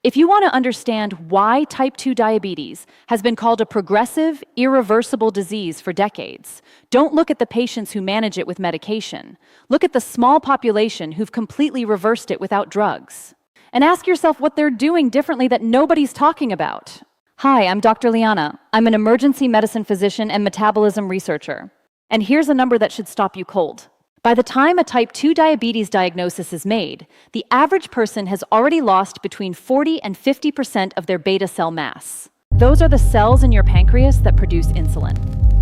If you want to understand why type 2 diabetes has been called a progressive, irreversible disease for decades, don't look at the patients who manage it with medication. Look at the small population who've completely reversed it without drugs. And ask yourself what they're doing differently that nobody's talking about. Hi, I'm Dr. Liana. I'm an emergency medicine physician and metabolism researcher. And here's a number that should stop you cold. By the time a type 2 diabetes diagnosis is made, the average person has already lost between 40 and 50% of their beta cell mass. Those are the cells in your pancreas that produce insulin.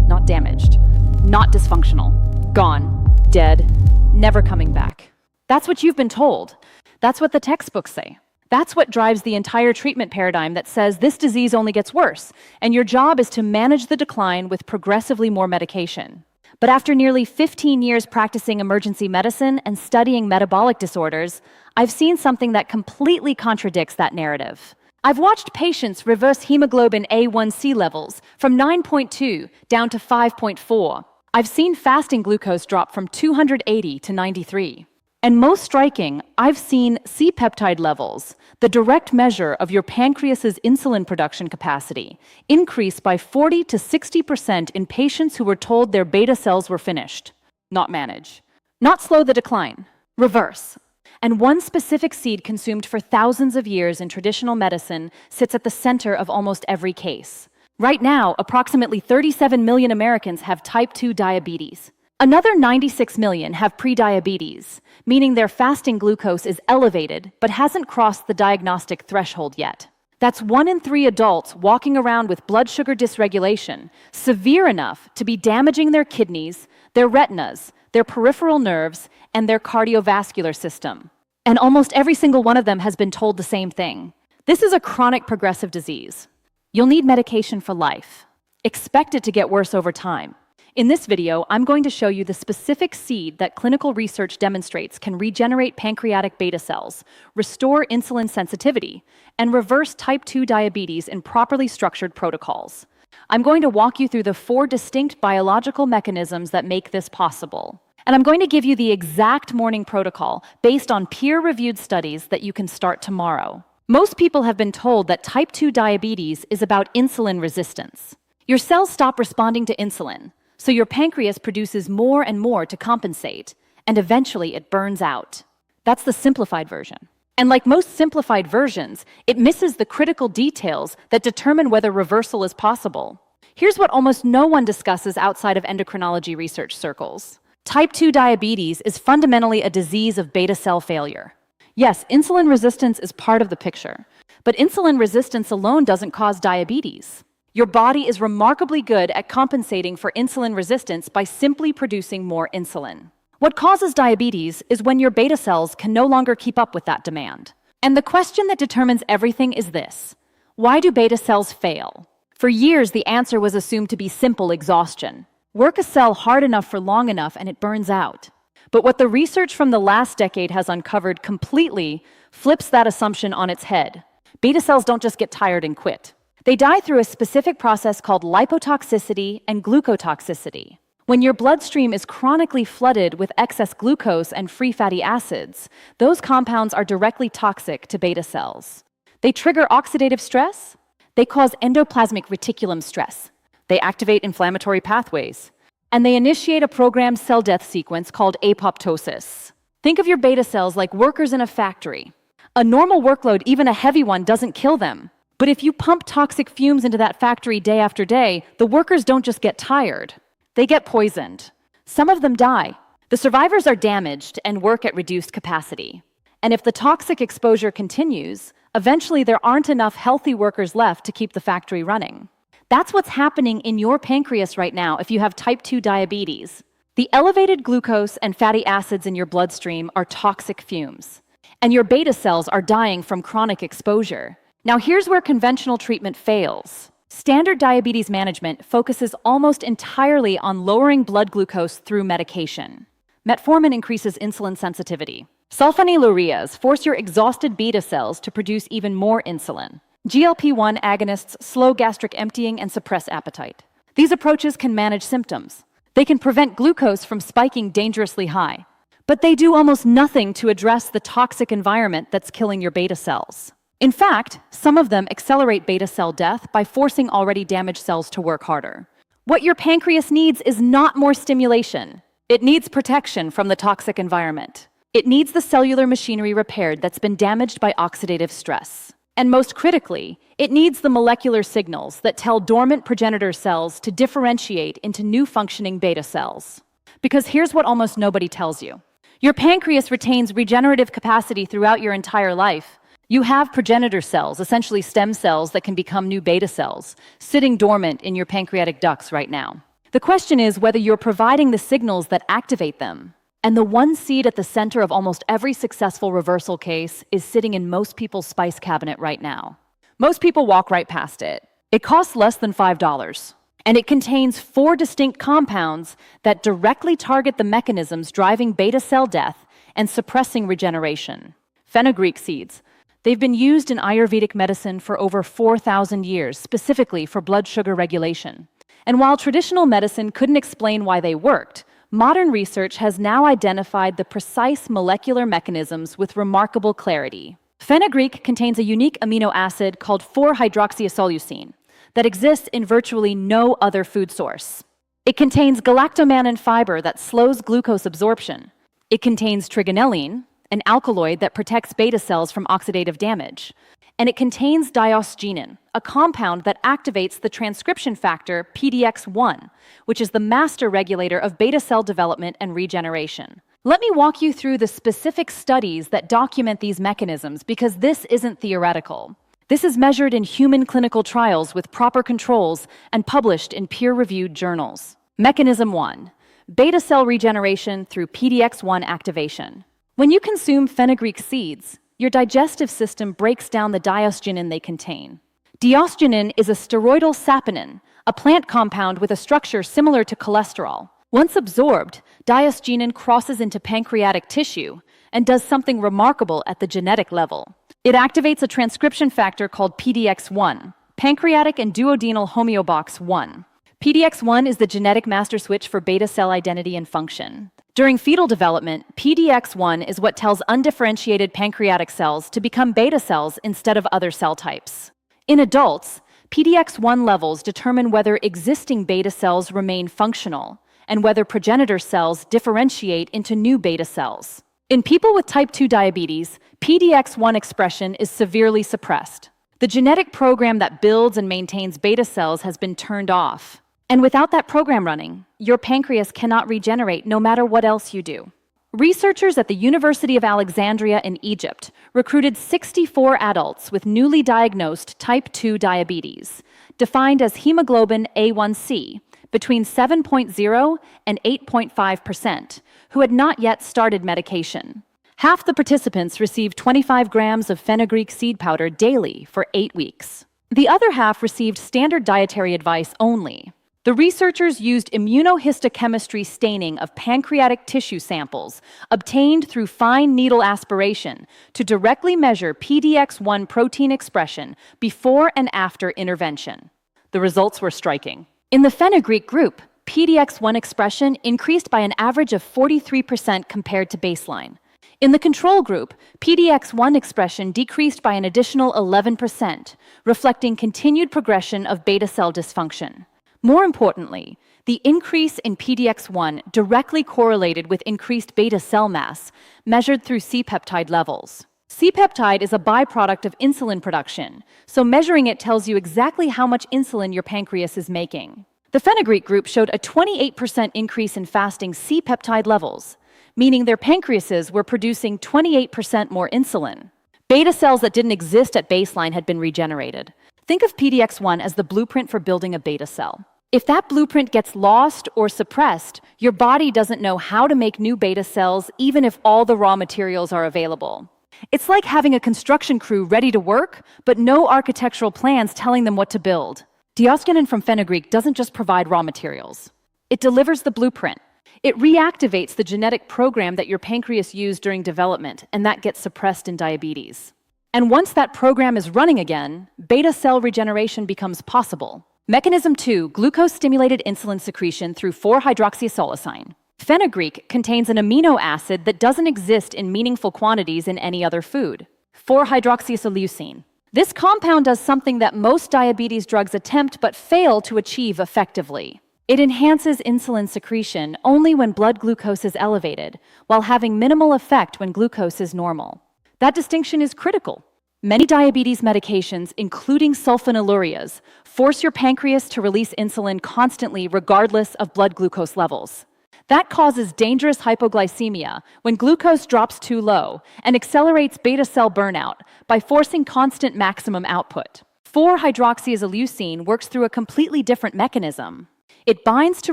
Not damaged, not dysfunctional, gone, dead, never coming back. That's what you've been told. That's what the textbooks say. That's what drives the entire treatment paradigm that says this disease only gets worse, and your job is to manage the decline with progressively more medication. But after nearly 15 years practicing emergency medicine and studying metabolic disorders, I've seen something that completely contradicts that narrative. I've watched patients reverse hemoglobin A1C levels from 9.2 down to 5.4. I've seen fasting glucose drop from 280 to 93. And most striking, I've seen C-peptide levels, the direct measure of your pancreas's insulin production capacity, increase by 40 to 60% in patients who were told their beta cells were finished. Not manage. Not slow the decline. Reverse. And one specific seed consumed for thousands of years in traditional medicine sits at the center of almost every case. Right now, approximately 37 million Americans have type 2 diabetes. Another 96 million have prediabetes, meaning their fasting glucose is elevated but hasn't crossed the diagnostic threshold yet. That's 1 in 3 adults walking around with blood sugar dysregulation, severe enough to be damaging their kidneys, their retinas, their peripheral nerves, and their cardiovascular system. And almost every single one of them has been told the same thing. This is a chronic progressive disease. You'll need medication for life. Expect it to get worse over time. In this video, I'm going to show you the specific seed that clinical research demonstrates can regenerate pancreatic beta cells, restore insulin sensitivity, and reverse type 2 diabetes in properly structured protocols. I'm going to walk you through the 4 distinct biological mechanisms that make this possible. And I'm going to give you the exact morning protocol based on peer-reviewed studies that you can start tomorrow. Most people have been told that type 2 diabetes is about insulin resistance. Your cells stop responding to insulin, so your pancreas produces more and more to compensate, and eventually it burns out. That's the simplified version. And like most simplified versions, it misses the critical details that determine whether reversal is possible. Here's what almost no one discusses outside of endocrinology research circles. Type 2 diabetes is fundamentally a disease of beta cell failure. Yes, insulin resistance is part of the picture, but insulin resistance alone doesn't cause diabetes. Your body is remarkably good at compensating for insulin resistance by simply producing more insulin. What causes diabetes is when your beta cells can no longer keep up with that demand. And the question that determines everything is this: why do beta cells fail? For years, the answer was assumed to be simple exhaustion. Work a cell hard enough for long enough and it burns out. But what the research from the last decade has uncovered completely flips that assumption on its head. Beta cells don't just get tired and quit. They die through a specific process called lipotoxicity and glucotoxicity. When your bloodstream is chronically flooded with excess glucose and free fatty acids, those compounds are directly toxic to beta cells. They trigger oxidative stress. They cause endoplasmic reticulum stress. They activate inflammatory pathways. And they initiate a programmed cell death sequence called apoptosis. Think of your beta cells like workers in a factory. A normal workload, even a heavy one, doesn't kill them. But if you pump toxic fumes into that factory day after day, the workers don't just get tired. They get poisoned. Some of them die. The survivors are damaged and work at reduced capacity. And if the toxic exposure continues, eventually there aren't enough healthy workers left to keep the factory running. That's what's happening in your pancreas right now if you have type 2 diabetes. The elevated glucose and fatty acids in your bloodstream are toxic fumes. And your beta cells are dying from chronic exposure. Now here's where conventional treatment fails. Standard diabetes management focuses almost entirely on lowering blood glucose through medication. Metformin increases insulin sensitivity. Sulfonylureas force your exhausted beta cells to produce even more insulin. GLP-1 agonists slow gastric emptying and suppress appetite. These approaches can manage symptoms. They can prevent glucose from spiking dangerously high. But they do almost nothing to address the toxic environment that's killing your beta cells. In fact, some of them accelerate beta cell death by forcing already damaged cells to work harder. What your pancreas needs is not more stimulation. It needs protection from the toxic environment. It needs the cellular machinery repaired that's been damaged by oxidative stress. And most critically, it needs the molecular signals that tell dormant progenitor cells to differentiate into new functioning beta cells. Because here's what almost nobody tells you. Your pancreas retains regenerative capacity throughout your entire life. You have progenitor cells, essentially stem cells that can become new beta cells, sitting dormant in your pancreatic ducts right now. The question is whether you're providing the signals that activate them. And the one seed at the center of almost every successful reversal case is sitting in most people's spice cabinet right now. Most people walk right past it. It costs less than $5. And it contains 4 distinct compounds that directly target the mechanisms driving beta cell death and suppressing regeneration. Fenugreek seeds. They've been used in Ayurvedic medicine for over 4,000 years, specifically for blood sugar regulation. And while traditional medicine couldn't explain why they worked, modern research has now identified the precise molecular mechanisms with remarkable clarity. Fenugreek contains a unique amino acid called 4-hydroxyisoleucine that exists in virtually no other food source. It contains galactomannan fiber that slows glucose absorption. It contains trigonelline, an alkaloid that protects beta cells from oxidative damage. And it contains diosgenin, a compound that activates the transcription factor PDX1, which is the master regulator of beta cell development and regeneration. Let me walk you through the specific studies that document these mechanisms, because this isn't theoretical. This is measured in human clinical trials with proper controls and published in peer-reviewed journals. Mechanism 1. Beta cell regeneration through PDX1 activation. When you consume fenugreek seeds, your digestive system breaks down the diosgenin they contain. Diosgenin is a steroidal saponin, a plant compound with a structure similar to cholesterol. Once absorbed, diosgenin crosses into pancreatic tissue and does something remarkable at the genetic level. It activates a transcription factor called PDX1, pancreatic and duodenal homeobox 1. PDX1 is the genetic master switch for beta cell identity and function. During fetal development, PDX1 is what tells undifferentiated pancreatic cells to become beta cells instead of other cell types. In adults, PDX1 levels determine whether existing beta cells remain functional and whether progenitor cells differentiate into new beta cells. In people with type 2 diabetes, PDX1 expression is severely suppressed. The genetic program that builds and maintains beta cells has been turned off. And without that program running, your pancreas cannot regenerate no matter what else you do. Researchers at the University of Alexandria in Egypt recruited 64 adults with newly diagnosed type 2 diabetes, defined as hemoglobin A1C, between 7.0 and 8.5%, who had not yet started medication. Half the participants received 25 grams of fenugreek seed powder daily for 8 weeks. The other half received standard dietary advice only. The researchers used immunohistochemistry staining of pancreatic tissue samples obtained through fine needle aspiration to directly measure PDX1 protein expression before and after intervention. The results were striking. In the fenugreek group, PDX1 expression increased by an average of 43% compared to baseline. In the control group, PDX1 expression decreased by an additional 11%, reflecting continued progression of beta cell dysfunction. More importantly, the increase in PDX1 directly correlated with increased beta cell mass, measured through C-peptide levels. C-peptide is a byproduct of insulin production, so measuring it tells you exactly how much insulin your pancreas is making. The fenugreek group showed a 28% increase in fasting C-peptide levels, meaning their pancreases were producing 28% more insulin. Beta cells that didn't exist at baseline had been regenerated. Think of PDX1 as the blueprint for building a beta cell. If that blueprint gets lost or suppressed, your body doesn't know how to make new beta cells even if all the raw materials are available. It's like having a construction crew ready to work, but no architectural plans telling them what to build. Diosgenin from fenugreek doesn't just provide raw materials. It delivers the blueprint. It reactivates the genetic program that your pancreas used during development, and that gets suppressed in diabetes. And once that program is running again, beta cell regeneration becomes possible. Mechanism 2, glucose-stimulated insulin secretion through 4-hydroxyisoleucine. Fenugreek contains an amino acid that doesn't exist in meaningful quantities in any other food, 4-hydroxyisoleucine. This compound does something that most diabetes drugs attempt but fail to achieve effectively. It enhances insulin secretion only when blood glucose is elevated, while having minimal effect when glucose is normal. That distinction is critical. Many diabetes medications, including sulfonylureas, force your pancreas to release insulin constantly regardless of blood glucose levels. That causes dangerous hypoglycemia when glucose drops too low and accelerates beta cell burnout by forcing constant maximum output. 4-hydroxyisoleucine works through a completely different mechanism. It binds to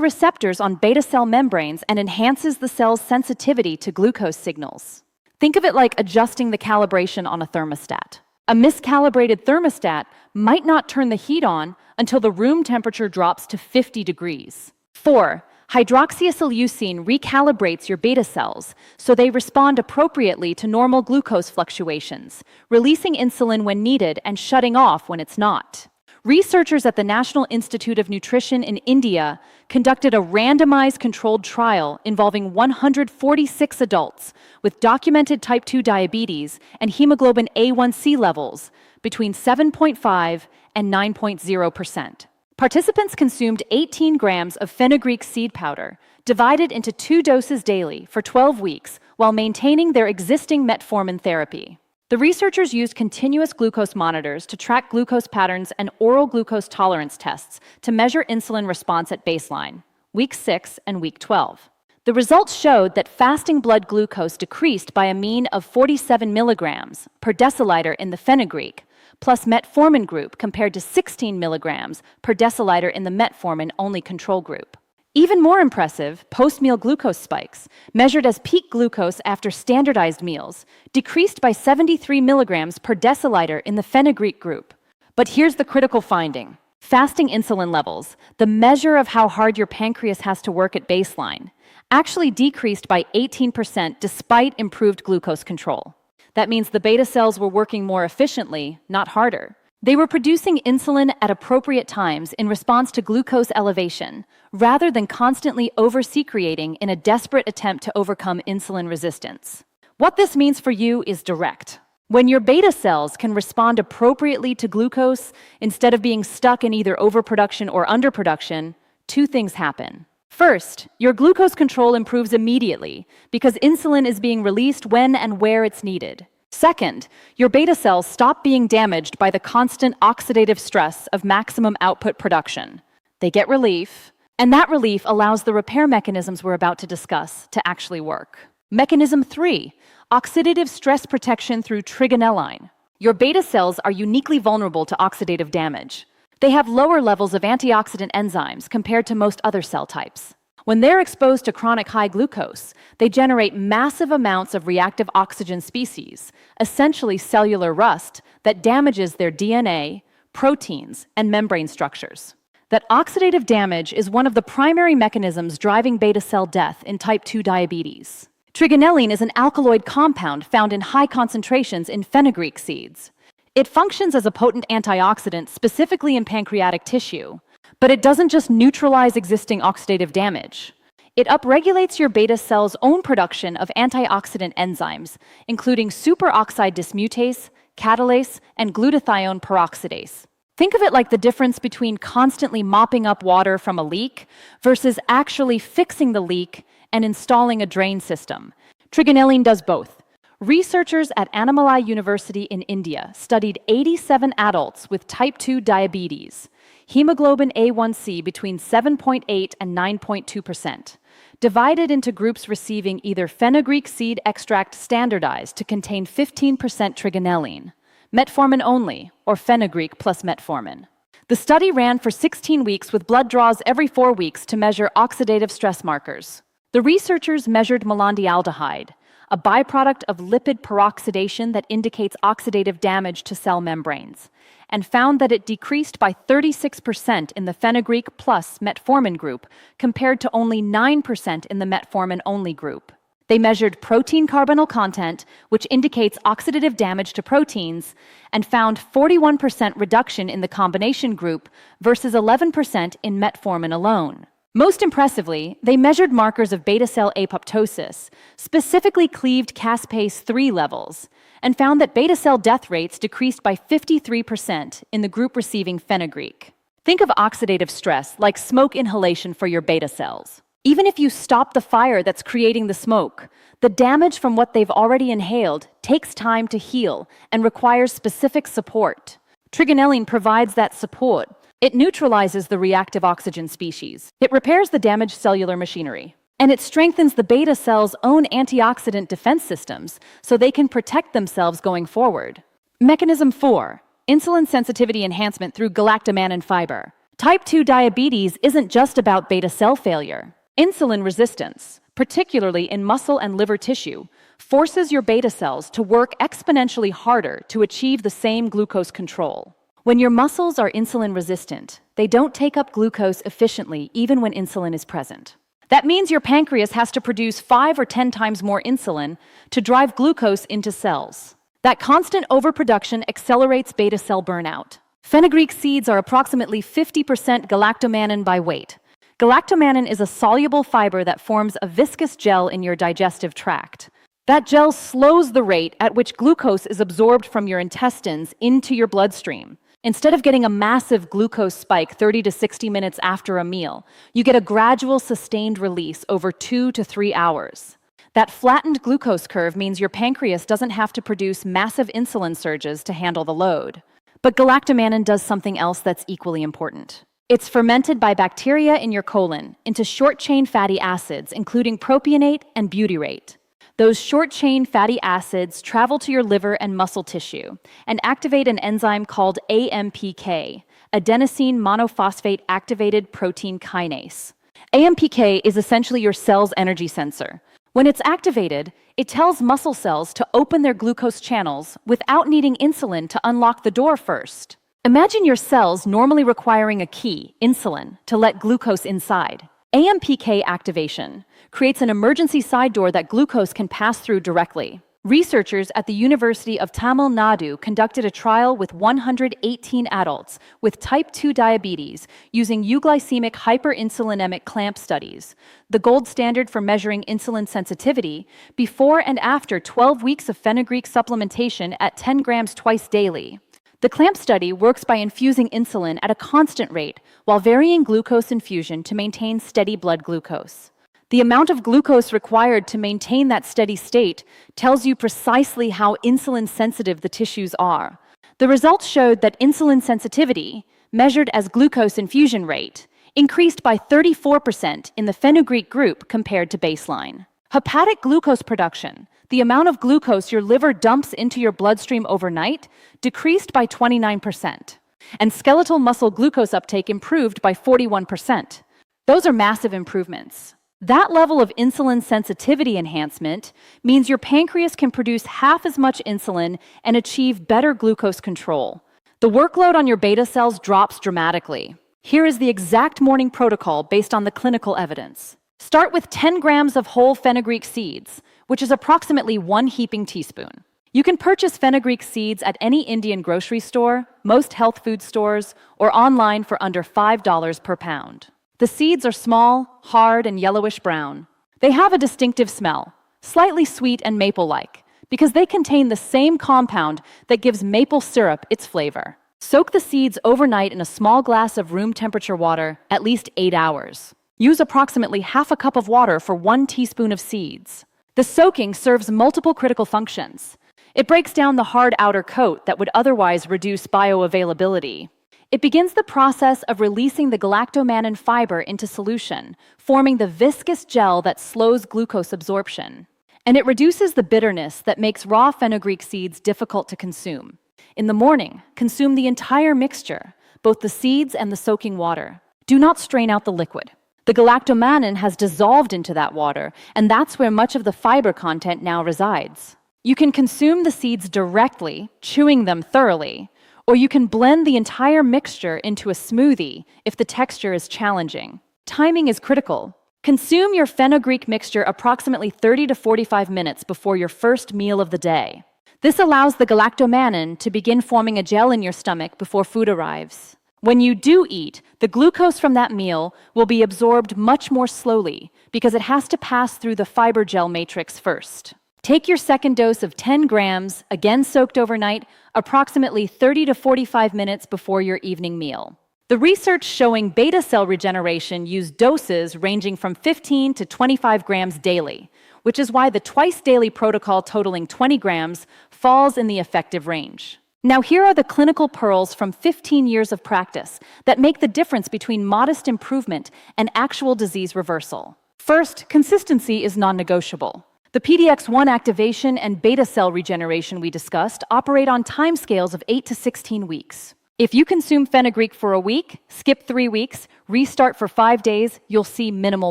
receptors on beta cell membranes and enhances the cell's sensitivity to glucose signals. Think of it like adjusting the calibration on a thermostat. A miscalibrated thermostat might not turn the heat on until the room temperature drops to 50 degrees. 4. Hydroxyisoleucine recalibrates your beta cells so they respond appropriately to normal glucose fluctuations, releasing insulin when needed and shutting off when it's not. Researchers at the National Institute of Nutrition in India conducted a randomized controlled trial involving 146 adults with documented type 2 diabetes and hemoglobin A1C levels between 7.5 and 9.0%. Participants consumed 18 grams of fenugreek seed powder, divided into 2 doses daily for 12 weeks while maintaining their existing metformin therapy. The researchers used continuous glucose monitors to track glucose patterns and oral glucose tolerance tests to measure insulin response at baseline, week 6 and week 12. The results showed that fasting blood glucose decreased by a mean of 47 milligrams per deciliter in the fenugreek, plus metformin group compared to 16 milligrams per deciliter in the metformin-only control group. Even more impressive, post-meal glucose spikes, measured as peak glucose after standardized meals, decreased by 73 milligrams per deciliter in the fenugreek group. But here's the critical finding. Fasting insulin levels, the measure of how hard your pancreas has to work at baseline, actually decreased by 18% despite improved glucose control. That means the beta cells were working more efficiently, not harder. They were producing insulin at appropriate times in response to glucose elevation, rather than constantly over-secreting in a desperate attempt to overcome insulin resistance. What this means for you is direct. When your beta cells can respond appropriately to glucose instead of being stuck in either overproduction or underproduction, 2 things happen. First, your glucose control improves immediately because insulin is being released when and where it's needed. Second, your beta cells stop being damaged by the constant oxidative stress of maximum output production. They get relief, and that relief allows the repair mechanisms we're about to discuss to actually work. Mechanism 3, oxidative stress protection through trigonelline. Your beta cells are uniquely vulnerable to oxidative damage. They have lower levels of antioxidant enzymes compared to most other cell types. When they're exposed to chronic high glucose, they generate massive amounts of reactive oxygen species, essentially cellular rust, that damages their DNA, proteins, and membrane structures. That oxidative damage is one of the primary mechanisms driving beta cell death in type 2 diabetes. Trigonelline is an alkaloid compound found in high concentrations in fenugreek seeds. It functions as a potent antioxidant specifically in pancreatic tissue. But it doesn't just neutralize existing oxidative damage. It upregulates your beta cell's own production of antioxidant enzymes, including superoxide dismutase, catalase, and glutathione peroxidase. Think of it like the difference between constantly mopping up water from a leak versus actually fixing the leak and installing a drain system. Trigonelline does both. Researchers at Annamalai University in India studied 87 adults with type 2 diabetes, hemoglobin A1C between 7.8 and 9.2%, divided into groups receiving either fenugreek seed extract standardized to contain 15% trigonelline, metformin only, or fenugreek plus metformin. The study ran for 16 weeks with blood draws every 4 weeks to measure oxidative stress markers. The researchers measured melandialdehyde, a byproduct of lipid peroxidation that indicates oxidative damage to cell membranes, and found that it decreased by 36% in the fenugreek plus metformin group compared to only 9% in the metformin-only group. They measured protein carbonyl content, which indicates oxidative damage to proteins, and found 41% reduction in the combination group versus 11% in metformin alone. Most impressively, they measured markers of beta cell apoptosis, specifically cleaved caspase-3 levels, and found that beta cell death rates decreased by 53% in the group receiving fenugreek. Think of oxidative stress like smoke inhalation for your beta cells. Even if you stop the fire that's creating the smoke, the damage from what they've already inhaled takes time to heal and requires specific support. Trigonelline provides that support. It neutralizes the reactive oxygen species. It repairs the damaged cellular machinery. And it strengthens the beta cell's own antioxidant defense systems so they can protect themselves going forward. Mechanism 4. Insulin sensitivity enhancement through galactomannan fiber. Type 2 diabetes isn't just about beta cell failure. Insulin resistance, particularly in muscle and liver tissue, forces your beta cells to work exponentially harder to achieve the same glucose control. When your muscles are insulin resistant, they don't take up glucose efficiently even when insulin is present. That means your pancreas has to produce 5 or 10 times more insulin to drive glucose into cells. That constant overproduction accelerates beta cell burnout. Fenugreek seeds are approximately 50% galactomannan by weight. Galactomannan is a soluble fiber that forms a viscous gel in your digestive tract. That gel slows the rate at which glucose is absorbed from your intestines into your bloodstream. Instead of getting a massive glucose spike 30 to 60 minutes after a meal, you get a gradual sustained release over 2 to 3 hours. That flattened glucose curve means your pancreas doesn't have to produce massive insulin surges to handle the load. But galactomannan does something else that's equally important. It's fermented by bacteria in your colon into short-chain fatty acids, including propionate and butyrate. Those short-chain fatty acids travel to your liver and muscle tissue and activate an enzyme called AMPK, adenosine monophosphate activated protein kinase. AMPK is essentially your cell's energy sensor. When it's activated, it tells muscle cells to open their glucose channels without needing insulin to unlock the door first. Imagine your cells normally requiring a key, insulin, to let glucose inside. AMPK activation creates an emergency side door that glucose can pass through directly. Researchers at the University of Tamil Nadu conducted a trial with 118 adults with type 2 diabetes using euglycemic hyperinsulinemic clamp studies, the gold standard for measuring insulin sensitivity, before and after 12 weeks of fenugreek supplementation at 10 grams twice daily. The clamp study works by infusing insulin at a constant rate while varying glucose infusion to maintain steady blood glucose. The amount of glucose required to maintain that steady state tells you precisely how insulin sensitive the tissues are. The results showed that insulin sensitivity, measured as glucose infusion rate, increased by 34% in the fenugreek group compared to baseline. Hepatic glucose production, the amount of glucose your liver dumps into your bloodstream overnight, decreased by 29%. And skeletal muscle glucose uptake improved by 41%. Those are massive improvements. That level of insulin sensitivity enhancement means your pancreas can produce half as much insulin and achieve better glucose control. The workload on your beta cells drops dramatically. Here is the exact morning protocol based on the clinical evidence. Start with 10 grams of whole fenugreek seeds, which is approximately 1 heaping teaspoon. You can purchase fenugreek seeds at any Indian grocery store, most health food stores, or online for under $5 per pound. The seeds are small, hard, and yellowish brown. They have a distinctive smell, slightly sweet and maple-like, because they contain the same compound that gives maple syrup its flavor. Soak the seeds overnight in a small glass of room temperature water at least 8 hours. Use approximately half a cup of water for 1 teaspoon of seeds. The soaking serves multiple critical functions. It breaks down the hard outer coat that would otherwise reduce bioavailability. It begins the process of releasing the galactomannan fiber into solution, forming the viscous gel that slows glucose absorption. And it reduces the bitterness that makes raw fenugreek seeds difficult to consume. In the morning, consume the entire mixture, both the seeds and the soaking water. Do not strain out the liquid. The galactomannan has dissolved into that water, and that's where much of the fiber content now resides. You can consume the seeds directly, chewing them thoroughly, or you can blend the entire mixture into a smoothie if the texture is challenging. Timing is critical. Consume your fenugreek mixture approximately 30 to 45 minutes before your first meal of the day. This allows the galactomannan to begin forming a gel in your stomach before food arrives. When you do eat, the glucose from that meal will be absorbed much more slowly because it has to pass through the fiber gel matrix first. Take your second dose of 10 grams, again soaked overnight, approximately 30 to 45 minutes before your evening meal. The research showing beta cell regeneration used doses ranging from 15 to 25 grams daily, which is why the twice-daily protocol totaling 20 grams falls in the effective range. Now here are the clinical pearls from 15 years of practice that make the difference between modest improvement and actual disease reversal. First, consistency is non-negotiable. The PDX1 activation and beta cell regeneration we discussed operate on timescales of 8 to 16 weeks. If you consume fenugreek for a week, skip 3 weeks, restart for 5 days, you'll see minimal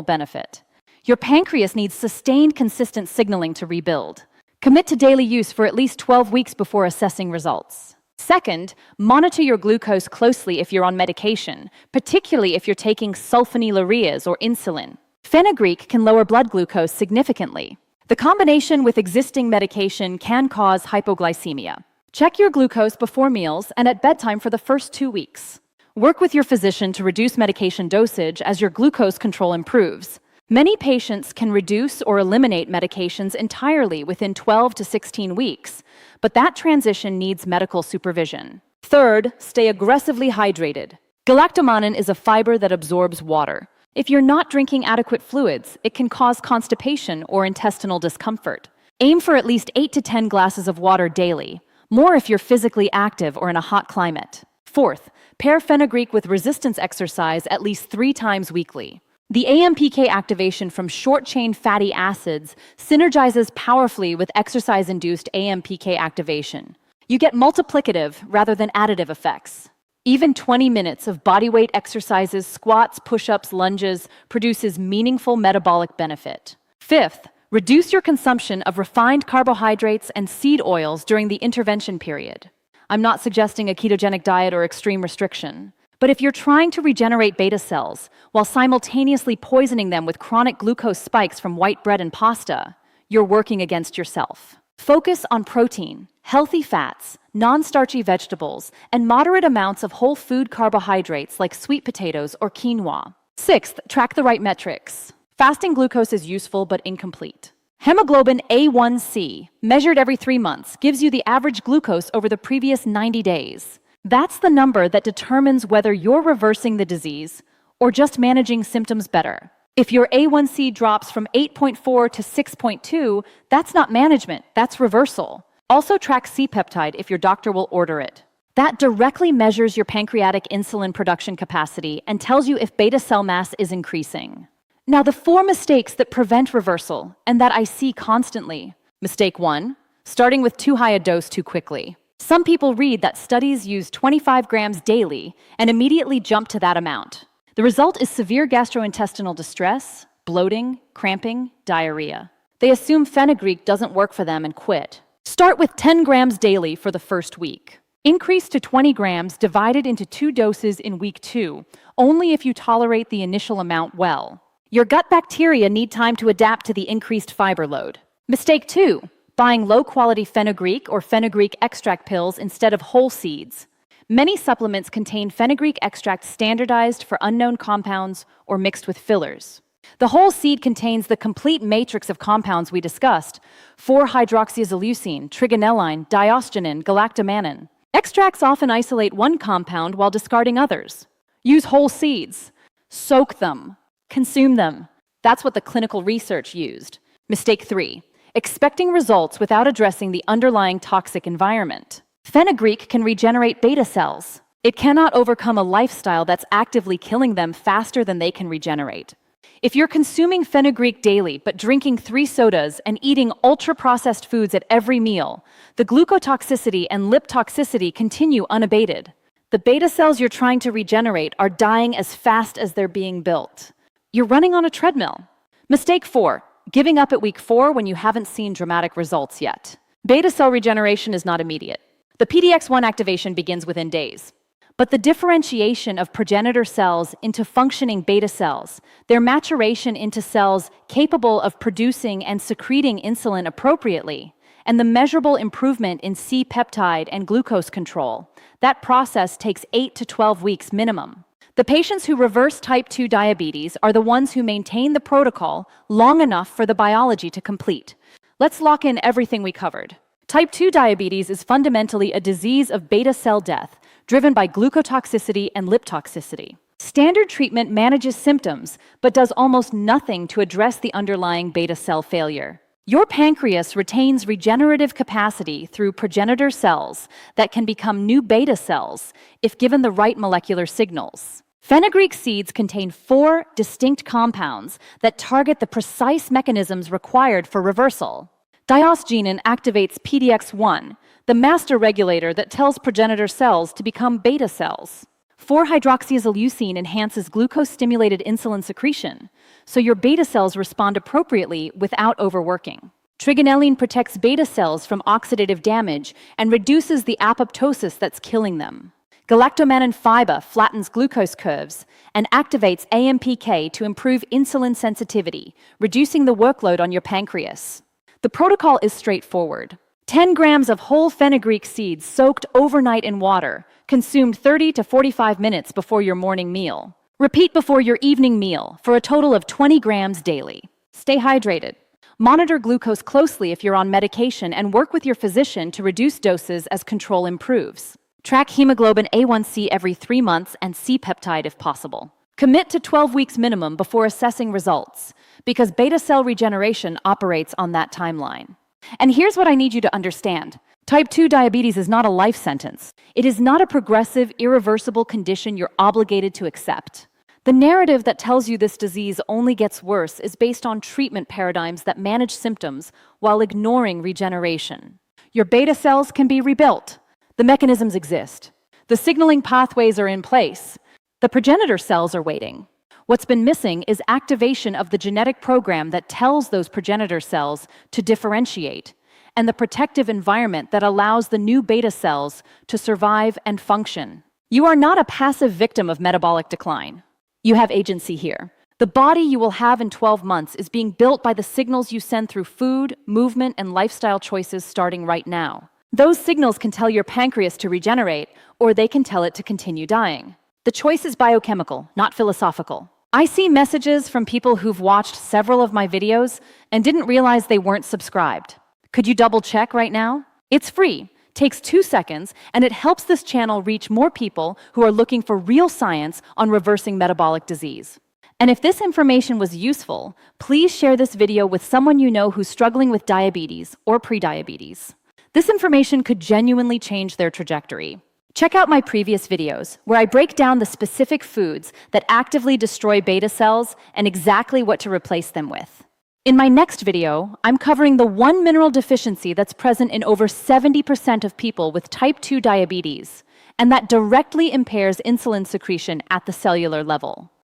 benefit. Your pancreas needs sustained, consistent signaling to rebuild. Commit to daily use for at least 12 weeks before assessing results. Second, monitor your glucose closely if you're on medication, particularly if you're taking sulfonylureas or insulin. Fenugreek can lower blood glucose significantly. The combination with existing medication can cause hypoglycemia. Check your glucose before meals and at bedtime for the first 2 weeks. Work with your physician to reduce medication dosage as your glucose control improves. Many patients can reduce or eliminate medications entirely within 12 to 16 weeks, but that transition needs medical supervision. Third, stay aggressively hydrated. Galactomannan is a fiber that absorbs water. If you're not drinking adequate fluids, it can cause constipation or intestinal discomfort. Aim for at least 8 to 10 glasses of water daily, more if you're physically active or in a hot climate. Fourth, pair fenugreek with resistance exercise at least 3 times weekly. The AMPK activation from short-chain fatty acids synergizes powerfully with exercise-induced AMPK activation. You get multiplicative rather than additive effects. Even 20 minutes of bodyweight exercises, squats, push-ups, lunges produces meaningful metabolic benefit. Fifth, reduce your consumption of refined carbohydrates and seed oils during the intervention period. I'm not suggesting a ketogenic diet or extreme restriction. But if you're trying to regenerate beta cells while simultaneously poisoning them with chronic glucose spikes from white bread and pasta, you're working against yourself. Focus on protein, healthy fats, non-starchy vegetables, and moderate amounts of whole food carbohydrates like sweet potatoes or quinoa. Sixth, track the right metrics. Fasting glucose is useful but incomplete. Hemoglobin A1C, measured every 3 months, gives you the average glucose over the previous 90 days. That's the number that determines whether you're reversing the disease or just managing symptoms better. If your A1C drops from 8.4 to 6.2, that's not management, that's reversal. Also track C-peptide if your doctor will order it. That directly measures your pancreatic insulin production capacity and tells you if beta cell mass is increasing. Now, the 4 mistakes that prevent reversal and that I see constantly. Mistake 1, starting with too high a dose too quickly. Some people read that studies use 25 grams daily and immediately jump to that amount. The result is severe gastrointestinal distress, bloating, cramping, diarrhea. They assume fenugreek doesn't work for them and quit. Start with 10 grams daily for the first week. Increase to 20 grams divided into 2 doses in week 2, only if you tolerate the initial amount well. Your gut bacteria need time to adapt to the increased fiber load. Mistake 2. Buying low-quality fenugreek or fenugreek extract pills instead of whole seeds. Many supplements contain fenugreek extract standardized for unknown compounds or mixed with fillers. The whole seed contains the complete matrix of compounds we discussed: 4-hydroxyzoleucine, trigonelline, diosgenin, galactomannan. Extracts often isolate one compound while discarding others. Use whole seeds. Soak them. Consume them. That's what the clinical research used. Mistake 3. Expecting results without addressing the underlying toxic environment. Fenugreek can regenerate beta cells. It cannot overcome a lifestyle that's actively killing them faster than they can regenerate. If you're consuming fenugreek daily but drinking 3 sodas and eating ultra-processed foods at every meal, the glucotoxicity and lip toxicity continue unabated. The beta cells you're trying to regenerate are dying as fast as they're being built. You're running on a treadmill. Mistake 4. Giving up at week 4 when you haven't seen dramatic results yet. Beta cell regeneration is not immediate. The PDX1 activation begins within days. But the differentiation of progenitor cells into functioning beta cells, their maturation into cells capable of producing and secreting insulin appropriately, and the measurable improvement in C-peptide and glucose control. That process takes 8 to 12 weeks minimum. The patients who reverse type 2 diabetes are the ones who maintain the protocol long enough for the biology to complete. Let's lock in everything we covered. Type 2 diabetes is fundamentally a disease of beta cell death, driven by glucotoxicity and lip toxicity. Standard treatment manages symptoms, but does almost nothing to address the underlying beta cell failure. Your pancreas retains regenerative capacity through progenitor cells that can become new beta cells if given the right molecular signals. Fenugreek seeds contain 4 distinct compounds that target the precise mechanisms required for reversal. Diosgenin activates PDX1, the master regulator that tells progenitor cells to become beta cells. 4-hydroxyisoleucine enhances glucose-stimulated insulin secretion, so your beta cells respond appropriately without overworking. Trigonelline protects beta cells from oxidative damage and reduces the apoptosis that's killing them. Galactomannan fiber flattens glucose curves and activates AMPK to improve insulin sensitivity, reducing the workload on your pancreas. The protocol is straightforward. 10 grams of whole fenugreek seeds soaked overnight in water, consumed 30 to 45 minutes before your morning meal. Repeat before your evening meal for a total of 20 grams daily. Stay hydrated. Monitor glucose closely if you're on medication and work with your physician to reduce doses as control improves. Track hemoglobin A1C every 3 months and C-peptide if possible. Commit to 12 weeks minimum before assessing results, because beta cell regeneration operates on that timeline. And here's what I need you to understand. Type 2 diabetes is not a life sentence. It is not a progressive, irreversible condition you're obligated to accept. The narrative that tells you this disease only gets worse is based on treatment paradigms that manage symptoms while ignoring regeneration. Your beta cells can be rebuilt. The mechanisms exist. The signaling pathways are in place. The progenitor cells are waiting. What's been missing is activation of the genetic program that tells those progenitor cells to differentiate, and the protective environment that allows the new beta cells to survive and function. You are not a passive victim of metabolic decline. You have agency here. The body you will have in 12 months is being built by the signals you send through food, movement, and lifestyle choices starting right now. Those signals can tell your pancreas to regenerate, or they can tell it to continue dying. The choice is biochemical, not philosophical. I see messages from people who've watched several of my videos and didn't realize they weren't subscribed. Could you double check right now? It's free, takes 2 seconds, and it helps this channel reach more people who are looking for real science on reversing metabolic disease. And if this information was useful, please share this video with someone you know who's struggling with diabetes or prediabetes. This information could genuinely change their trajectory. Check out my previous videos, where I break down the specific foods that actively destroy beta cells and exactly what to replace them with. In my next video, I'm covering the one mineral deficiency that's present in over 70% of people with type 2 diabetes, and that directly impairs insulin secretion at the cellular level.